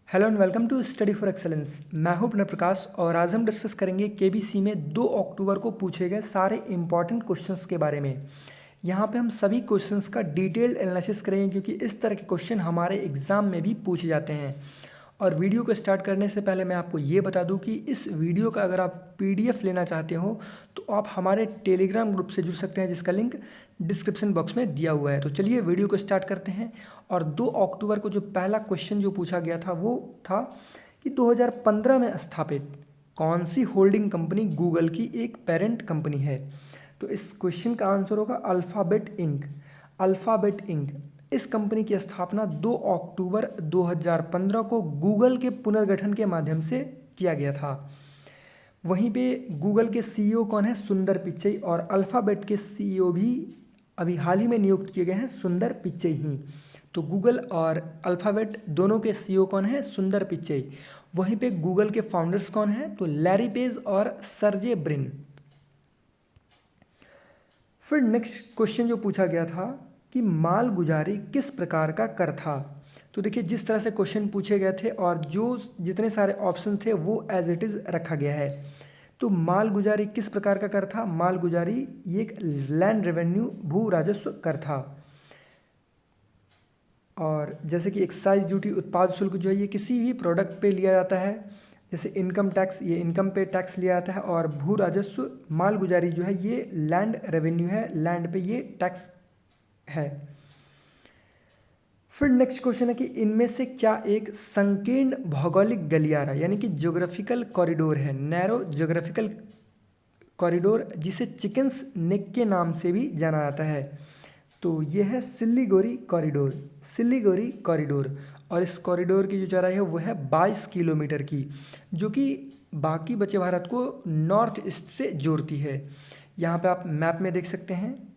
Hello and welcome to study for excellence. मैं हूं प्रणव प्रकाश और आज हम डिस्कस करेंगे केबीसी में 2 अक्टूबर को पूछे गए सारे इंपॉर्टेंट क्वेश्चंस के बारे में। यहां पे हम सभी क्वेश्चंस का डिटेल्ड एनालिसिस करेंगे क्योंकि इस तरह के क्वेश्चन हमारे एग्जाम में भी पूछे जाते हैं। और वीडियो को स्टार्ट करने से पहले मैं आपको ये बता दूं कि इस वीडियो का अगर आप पीडीएफ लेना चाहते हो तो आप हमारे टेलीग्राम ग्रुप से जुड़ सकते हैं जिसका लिंक डिस्क्रिप्शन बॉक्स में दिया हुआ है। तो चलिए वीडियो को स्टार्ट करते हैं। और 2 अक्टूबर को जो पहला क्वेश्चन जो पूछा गया था वो था कि 2015 में स्थापित कौन सी होल्डिंग कंपनी गूगल की एक पेरेंट कंपनी है। तो इस क्वेश्चन का आंसर होगा अल्फ़ाबेट इंक। अल्फ़ाबेट इंक इस कंपनी की स्थापना 2 अक्टूबर 2015 को गूगल के पुनर्गठन के माध्यम से किया गया था। वहीं पे गूगल के सीईओ कौन है? सुंदर पिचई। और अल्फ़ाबेट के सीईओ भी अभी हाल ही में नियुक्त किए गए हैं, सुंदर पिचई ही। तो गूगल और अल्फ़ाबेट दोनों के सीईओ कौन है? सुंदर पिचई। वहीं पे गूगल के फाउंडर्स कौन है? तो लैरी पेज और सर्जे ब्रिन। फिर नेक्स्ट क्वेश्चन जो पूछा गया था कि मालगुजारी किस प्रकार का कर था। तो देखिए जिस तरह से क्वेश्चन पूछे गए थे और जो जितने सारे ऑप्शन थे वो एज इट इज़ रखा गया है। तो मालगुजारी किस प्रकार का कर था? मालगुजारी ये एक लैंड रेवेन्यू भू राजस्व कर था। और जैसे कि एक्साइज ड्यूटी उत्पाद शुल्क जो है ये किसी भी प्रोडक्ट पे लिया जाता है। जैसे इनकम टैक्स, ये इनकम पे टैक्स लिया जाता है। और भू राजस्व मालगुजारी जो है ये लैंड रेवेन्यू है, लैंड पे ये टैक्स है। फिर नेक्स्ट क्वेश्चन है कि इनमें से क्या एक संकीर्ण भौगोलिक गलियारा यानी कि ज्योग्राफिकल कॉरिडोर है, नैरो ज्योग्राफिकल कॉरिडोर, जिसे चिकन्स नेक के नाम से भी जाना जाता है। तो यह है सिल्लीगुड़ी कॉरिडोर, सिल्लीगुड़ी कॉरिडोर। और इस कॉरिडोर की जो चौड़ाई है वो है 22 किलोमीटर की, जो कि बाकी बचे भारत को नॉर्थ ईस्ट से जोड़ती है। यहाँ पे आप मैप में देख सकते हैं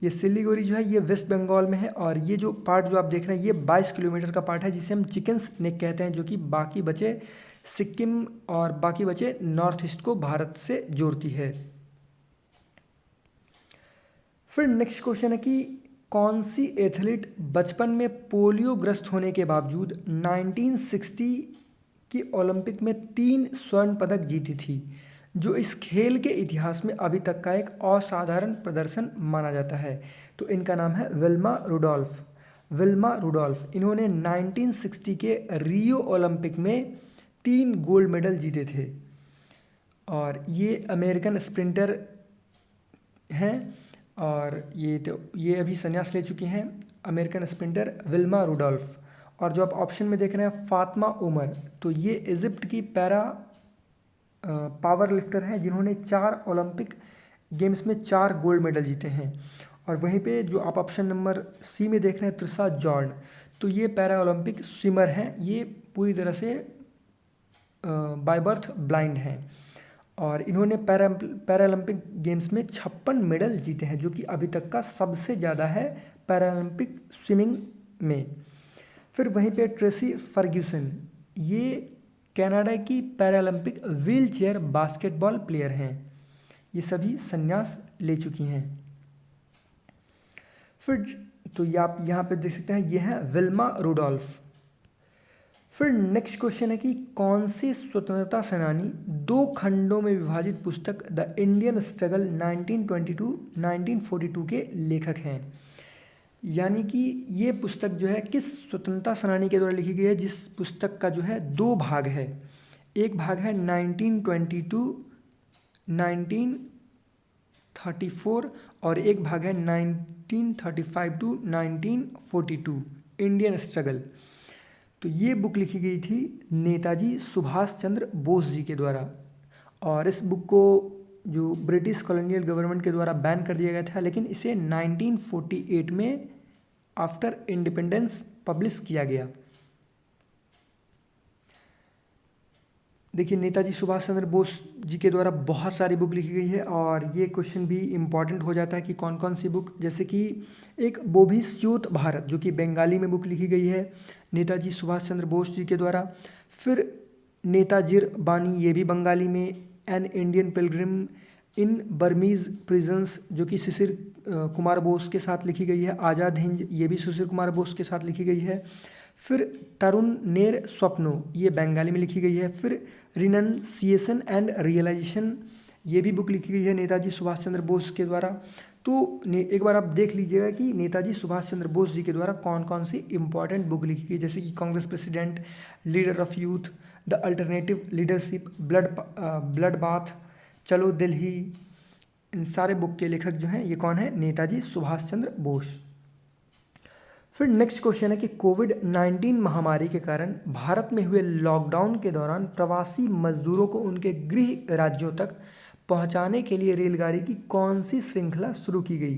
ये सिल्लीगुड़ी जो है ये वेस्ट बंगाल में है। और ये जो पार्ट जो आप देख रहे हैं ये 22 किलोमीटर का पार्ट है जिसे हम चिकन्स नेक कहते हैं, जो कि बाकी बचे सिक्किम और बाकी बचे नॉर्थ ईस्ट को भारत से जोड़ती है। फिर नेक्स्ट क्वेश्चन है कि कौन सी एथलीट बचपन में पोलियो ग्रस्त होने के बावजूद 1960 की ओलंपिक में 3 स्वर्ण पदक जीती थी, जो इस खेल के इतिहास में अभी तक का एक असाधारण प्रदर्शन माना जाता है। तो इनका नाम है विल्मा रुडोल्फ। विल्मा रुडोल्फ इन्होंने 1960 के रियो ओलंपिक में 3 गोल्ड मेडल जीते थे। और ये अमेरिकन स्प्रिंटर हैं और ये अभी संन्यास ले चुकी हैं, अमेरिकन स्प्रिंटर विल्मा रुडोल्फ। और जो आप ऑप्शन में देख रहे हैं फातिमा उमर, तो ये इजिप्ट की पैरा पावर लिफ्टर हैं जिन्होंने 4 ओलंपिक गेम्स में 4 गोल्ड मेडल जीते हैं। और वहीं पे जो आप ऑप्शन नंबर सी में देख रहे हैं त्रिशा जॉर्न, तो ये पैरा ओलंपिक स्विमर हैं, ये पूरी तरह से बाय बर्थ ब्लाइंड हैं। और इन्होंने पैरालंपिक गेम्स में 56 मेडल जीते हैं, जो कि अभी तक का सबसे ज़्यादा है पैरालंपिक स्विमिंग में। फिर वहीं पे ट्रेसी फर्ग्यूसन, ये कनाडा की Paralympic wheel chair basketball player हैं, ये सभी संन्यास ले चुकी हैं। फिर तो ये आप यहाँ पे देख सकते हैं ये है विल्मा रुडोल्फ। फिर नेक्स्ट क्वेश्चन है कि कौन से स्वतंत्रता सेनानी 2 खंडों में विभाजित पुस्तक द इंडियन स्ट्रगल 1922-1942 के लेखक हैं। यानी कि ये पुस्तक जो है किस स्वतंत्रता सेनानी के द्वारा लिखी गई है, जिस पुस्तक का जो है 2 भाग है। एक भाग है 1922 1934 और एक भाग है 1935 टू 1942 इंडियन स्ट्रगल। तो ये बुक लिखी गई थी नेताजी सुभाष चंद्र बोस जी के द्वारा। और इस बुक को जो ब्रिटिश कॉलोनियल गवर्नमेंट के द्वारा बैन कर दिया गया था, लेकिन इसे 1948 में आफ्टर इंडिपेंडेंस पब्लिश किया गया। देखिए नेताजी सुभाष चंद्र बोस जी के द्वारा बहुत सारी बुक लिखी गई है और ये क्वेश्चन भी इम्पॉर्टेंट हो जाता है कि कौन कौन सी बुक, जैसे कि एक बोभिस्यूत भारत जो कि बंगाली में बुक लिखी गई है नेताजी सुभाष चंद्र बोस जी के द्वारा। फिर नेताजीर बानी, ये भी बंगाली में। An Indian Pilgrim in Burmese prisons, जो कि शिशिर कुमार बोस के साथ लिखी गई है। आज़ाद हिंद, ये भी शिशिर कुमार बोस के साथ लिखी गई है। फिर तरुणेर स्वप्नो, ये बंगाली में लिखी गई है। फिर रिनंसिएशन एंड रियलाइजेशन, ये भी बुक लिखी गई है नेताजी सुभाष चंद्र बोस के द्वारा। तो एक बार आप देख लीजिएगा कि नेताजी सुभाष चंद्र बोस जी के द्वारा कौन कौन सी इंपॉर्टेंट बुक लिखी गई, जैसे कि Congress president, leader of youth, the alternative leadership, blood bath, चलो दिल्ली। इन सारे बुक के लेखक जो हैं ये कौन है, नेताजी सुभाष चंद्र बोस। फिर नेक्स्ट क्वेश्चन है कि कोविड-19 महामारी के कारण भारत में हुए लॉकडाउन के दौरान प्रवासी मजदूरों को उनके गृह राज्यों तक पहुंचाने के लिए रेलगाड़ी की कौन सी श्रृंखला शुरू की गई।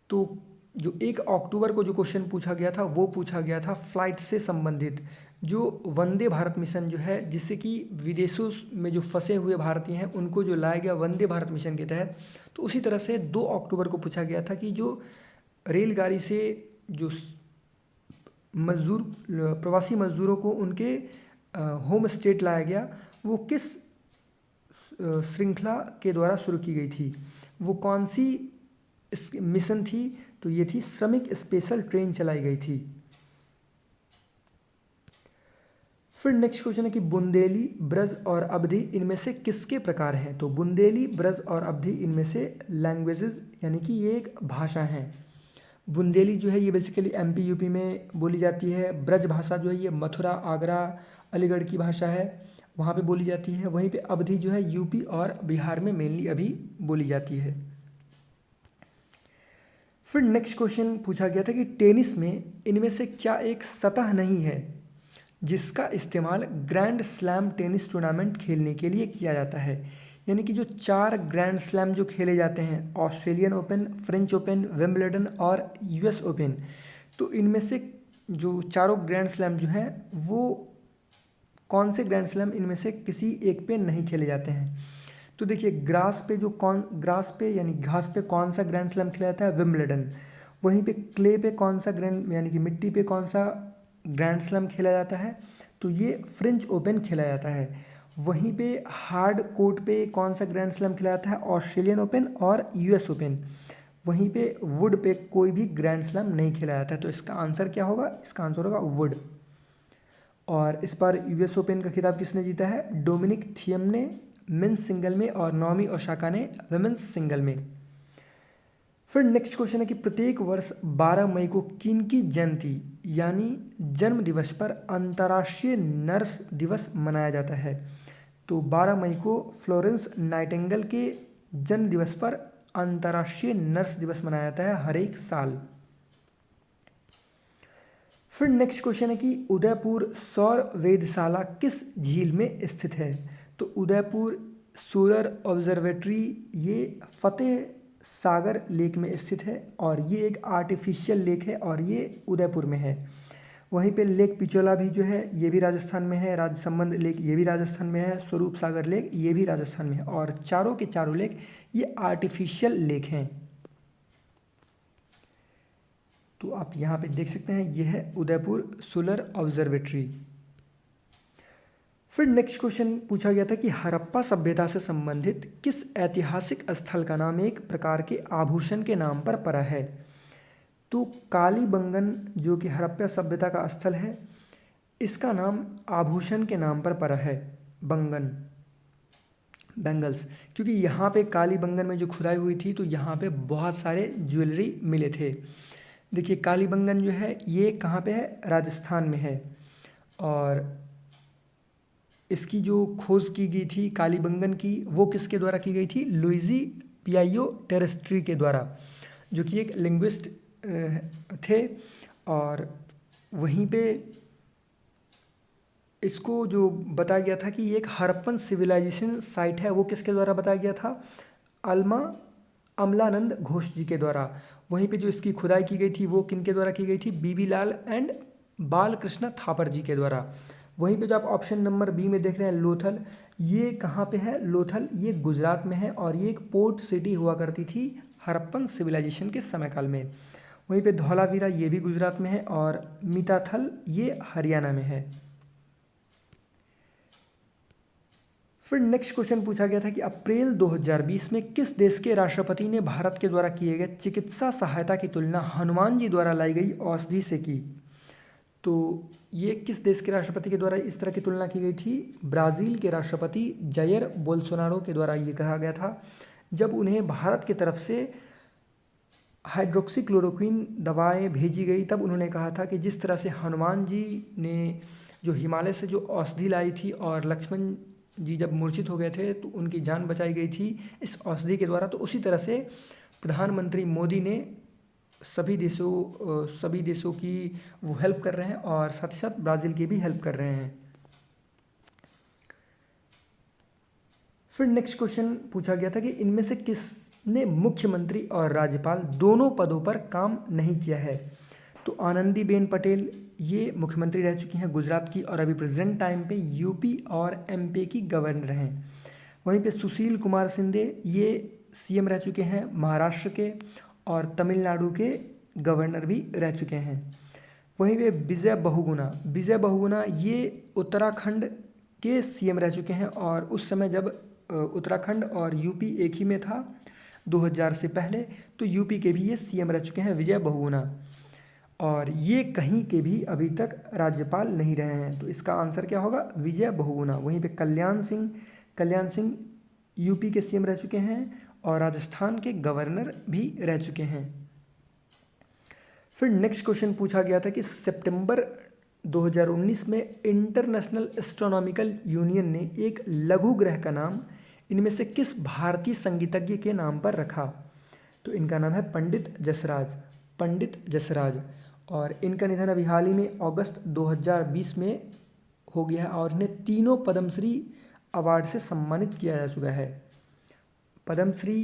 तो जो 1 अक्टूबर को जो क्वेश्चन पूछा गया था वो पूछा गया था फ्लाइट से संबंधित, जो वंदे भारत मिशन जो है, जिससे कि विदेशों में जो फंसे हुए भारतीय हैं उनको जो लाया गया वंदे भारत मिशन के तहत। तो उसी तरह से 2 अक्टूबर को पूछा गया था कि जो रेलगाड़ी से जो प्रवासी मजदूरों को उनके होम स्टेट लाया गया वो किस श्रृंखला के द्वारा शुरू की गई थी, वो कौन सी मिशन थी। तो ये थी श्रमिक स्पेशल ट्रेन चलाई गई थी। फिर नेक्स्ट क्वेश्चन है कि बुंदेली, ब्रज और अवधी इनमें से किसके प्रकार हैं। तो बुंदेली, ब्रज और अवधी इनमें से लैंग्वेजेस यानी कि ये एक भाषा हैं। बुंदेली जो है ये बेसिकली एमपी यूपी में बोली जाती है। ब्रज भाषा जो है ये मथुरा, आगरा, अलीगढ़ की भाषा है, वहाँ पे बोली जाती है। वहीं पे अवधी जो है यूपी और बिहार में मेनली अभी बोली जाती है। फिर नेक्स्ट क्वेश्चन पूछा गया था कि टेनिस में इनमें से क्या एक सतह नहीं है जिसका इस्तेमाल ग्रैंड स्लैम टेनिस टूर्नामेंट खेलने के लिए किया जाता है। यानी कि जो 4 ग्रैंड स्लैम जो खेले जाते हैं, Australian open, French open, Wimbledon और यूएस ओपन, तो इनमें से जो चारों ग्रैंड स्लैम जो हैं वो कौन से ग्रैंड स्लैम इनमें से किसी एक पे नहीं खेले जाते हैं। तो देखिए ग्रास पे यानी घास पे कौन सा ग्रैंड स्लैम खेला जाता है, विंबलडन। वहीं पे क्ले पे कौन सा ग्रैंड यानी कि मिट्टी पे कौन सा ग्रैंड स्लैम खेला जाता है, तो ये फ्रेंच ओपन खेला जाता है। वहीं पे हार्ड कोर्ट पे कौन सा ग्रैंड स्लैम खेला जाता है, ऑस्ट्रेलियन ओपन और यूएस ओपन। वहीं पे वुड पे कोई भी ग्रैंड स्लैम नहीं खेला जाता है। तो इसका आंसर क्या होगा, इसका आंसर होगा वुड। और इस बार यूएस ओपन का खिताब किसने जीता है, डोमिनिक थियम ने मेंस सिंगल में और नाओमी ओसाका ने वुमेन्स सिंगल में। फिर नेक्स्ट क्वेश्चन है कि प्रत्येक वर्ष 12 मई को किनकी जयंती यानी जन्म दिवस पर अंतर्राष्ट्रीय नर्स दिवस मनाया जाता है। तो 12 मई को फ्लोरेंस नाइटिंगेल के जन्म दिवस पर अंतर्राष्ट्रीय नर्स दिवस मनाया जाता है हर एक साल। फिर नेक्स्ट क्वेश्चन है कि उदयपुर सौर वेधशाला किस झील में स्थित है। तो उदयपुर सोलर ऑब्जर्वेटरी ये फतेह सागर लेक में स्थित है और ये एक आर्टिफिशियल लेक है और ये उदयपुर में है। वहीं पे लेक पिचोला भी जो है ये भी राजस्थान में है, राजसमंद लेक ये भी राजस्थान में है, स्वरूप सागर लेक ये भी राजस्थान में है और चारों के चारों लेक ये आर्टिफिशियल लेक हैं। तो आप यहाँ पे देख सकते हैं ये है उदयपुर सोलर ऑब्जर्वेटरी। फिर नेक्स्ट क्वेश्चन पूछा गया था कि हड़प्पा सभ्यता से संबंधित किस ऐतिहासिक स्थल का नाम एक प्रकार के आभूषण के नाम पर पड़ा है। तो कालीबंगन जो कि हड़प्पा सभ्यता का स्थल है, इसका नाम आभूषण के नाम पर पड़ा है, बैंगल्स, क्योंकि यहाँ पे कालीबंगन में जो खुदाई हुई थी तो यहाँ पे बहुत सारे ज्वेलरी मिले थे। देखिए कालीबंगन जो है ये कहाँ पे है, राजस्थान में है। और इसकी जो खोज की गई थी कालीबंगन की वो किसके द्वारा की गई थी, लुइजी पियायो टेरेस्ट्री के द्वारा, जो कि एक लिंग्विस्ट थे। और वहीं पे इसको जो बताया गया था कि ये एक हड़प्पन सिविलाइजेशन साइट है, वो किसके द्वारा बताया गया था, अमलानंद घोष जी के द्वारा। वहीं पे जो इसकी खुदाई की गई थी वो किनके द्वारा की गई थी, बीबी लाल एंड बालकृष्ण थापर जी के द्वारा। वहीं पे जो आप ऑप्शन नंबर बी में देख रहे हैं लोथल, ये कहाँ पे है, लोथल ये गुजरात में है और ये एक पोर्ट सिटी हुआ करती थी हड़प्पन सिविलाइजेशन के समय काल में। वहीं पे धौलावीरा ये भी गुजरात में है और मीताथल ये हरियाणा में है। फिर नेक्स्ट क्वेश्चन पूछा गया था कि अप्रैल 2020 में किस देश के राष्ट्रपति ने भारत के द्वारा किए गए चिकित्सा सहायता की तुलना हनुमान जी द्वारा लाई गई औषधि से की। तो ये किस देश के राष्ट्रपति के द्वारा इस तरह की तुलना की गई थी? ब्राज़ील के राष्ट्रपति जायर बोल्सोनारो के द्वारा ये कहा गया था, जब उन्हें भारत की तरफ से हाइड्रोक्सीक्लोरोक्विन दवाएं भेजी गई, तब उन्होंने कहा था कि जिस तरह से हनुमान जी ने जो हिमालय से जो औषधि लाई थी और लक्ष्मण जी जब मूर्छित हो गए थे तो उनकी जान बचाई गई थी इस औषधि के द्वारा, तो उसी तरह से प्रधानमंत्री मोदी ने सभी देशों की वो हेल्प कर रहे हैं और साथ ही साथ ब्राज़ील की भी हेल्प कर रहे हैं। फिर नेक्स्ट क्वेश्चन पूछा गया था कि इनमें से किसने मुख्यमंत्री और राज्यपाल दोनों पदों पर काम नहीं किया है? तो आनंदीबेन पटेल ये मुख्यमंत्री रह चुकी हैं गुजरात की और अभी प्रेजेंट टाइम पे यूपी और एमपी की गवर्नर हैं। वहीं पे सुशील कुमार शिंदे ये सीएम रह चुके हैं महाराष्ट्र के और तमिलनाडु के गवर्नर भी रह चुके हैं। वहीं पे विजय बहुगुणा ये उत्तराखंड के सीएम रह चुके हैं और उस समय जब उत्तराखंड और यूपी एक ही में था 2000 से पहले, तो यूपी के भी ये सीएम रह चुके हैं विजय बहुगुणा, और ये कहीं के भी अभी तक राज्यपाल नहीं रहे हैं। तो इसका आंसर क्या होगा? विजय बहुगुणा। वहीं पे कल्याण सिंह यूपी के सीएम रह चुके हैं और राजस्थान के गवर्नर भी रह चुके हैं। फिर नेक्स्ट क्वेश्चन पूछा गया था कि सितंबर 2019 में इंटरनेशनल एस्ट्रोनॉमिकल यूनियन ने एक लघु ग्रह का नाम इनमें से किस भारतीय संगीतज्ञ के नाम पर रखा? तो इनका नाम है पंडित जसराज, और इनका निधन अभी हाल ही में अगस्त 2020 में हो गया है और इन्हें तीनों पद्मश्री अवार्ड से सम्मानित किया जा चुका है, पद्मश्री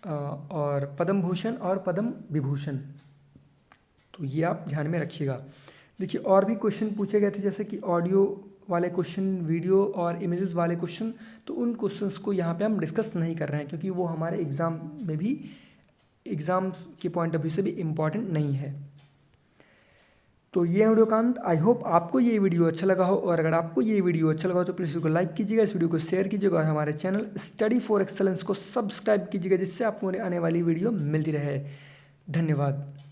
और पद्म भूषण और पद्म विभूषण। तो ये आप ध्यान में रखिएगा। देखिए और भी क्वेश्चन पूछे गए थे जैसे कि ऑडियो वाले क्वेश्चन, वीडियो और इमेजेस वाले क्वेश्चन, तो उन क्वेश्चंस को यहाँ पे हम डिस्कस नहीं कर रहे हैं क्योंकि वो हमारे एग्ज़ाम्स के पॉइंट ऑफ व्यू से भी इम्पॉर्टेंट नहीं है। तो ये है वीडियोकांत। आई होप आपको ये वीडियो अच्छा लगा हो, और अगर आपको ये वीडियो अच्छा लगा हो तो प्लीज़ इसको लाइक कीजिएगा, इस वीडियो को शेयर कीजिएगा और हमारे चैनल स्टडी फॉर एक्सेलेंस को सब्सक्राइब कीजिएगा जिससे आपको आने वाली वीडियो मिलती रहे। धन्यवाद।